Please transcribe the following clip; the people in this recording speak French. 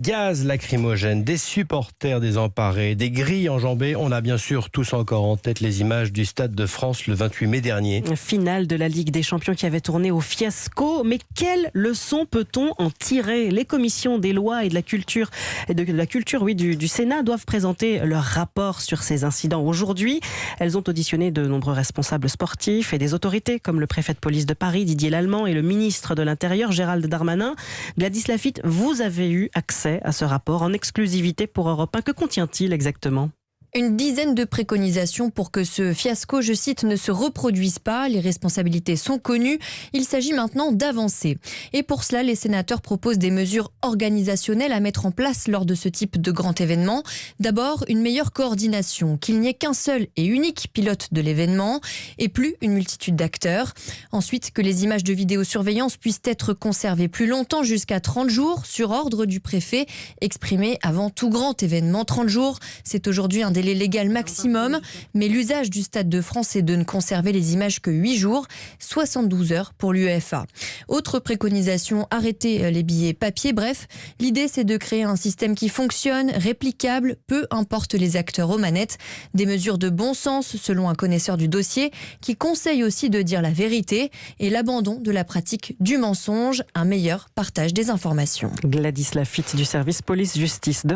Gaz lacrymogène, des supporters désemparés, des grilles enjambées. On a bien sûr tous encore en tête les images du Stade de France le 28 mai dernier. Finale de la Ligue des Champions qui avait tourné au fiasco. Mais quelle leçon peut-on en tirer ? Les commissions des lois et de la culture, du Sénat doivent présenter leur rapport sur ces incidents aujourd'hui. Elles ont auditionné de nombreux responsables sportifs et des autorités comme le préfet de police de Paris, Didier Lallement, et le ministre de l'Intérieur, Gérald Darmanin. Gladys Laffitte, vous avez eu accès à ce rapport en exclusivité pour Europe 1. Que contient-il exactement ? Une dizaine de préconisations pour que ce fiasco, je cite, ne se reproduise pas. Les responsabilités sont connues. Il s'agit maintenant d'avancer. Et pour cela, les sénateurs proposent des mesures organisationnelles à mettre en place lors de ce type de grand événement. D'abord, une meilleure coordination, qu'il n'y ait qu'un seul et unique pilote de l'événement et plus une multitude d'acteurs. Ensuite, que les images de vidéosurveillance puissent être conservées plus longtemps, jusqu'à 30 jours, sur ordre du préfet, exprimé avant tout grand événement. 30 jours, c'est aujourd'hui un délai légal maximum, mais l'usage du Stade de France est de ne conserver les images que 8 jours, 72 heures pour l'UEFA. Autre préconisation, arrêter les billets papier. Bref, l'idée c'est de créer un système qui fonctionne, réplicable, peu importe les acteurs aux manettes. Des mesures de bon sens, selon un connaisseur du dossier, qui conseille aussi de dire la vérité et l'abandon de la pratique du mensonge, un meilleur partage des informations. Gladys Laffitte du service police-justice de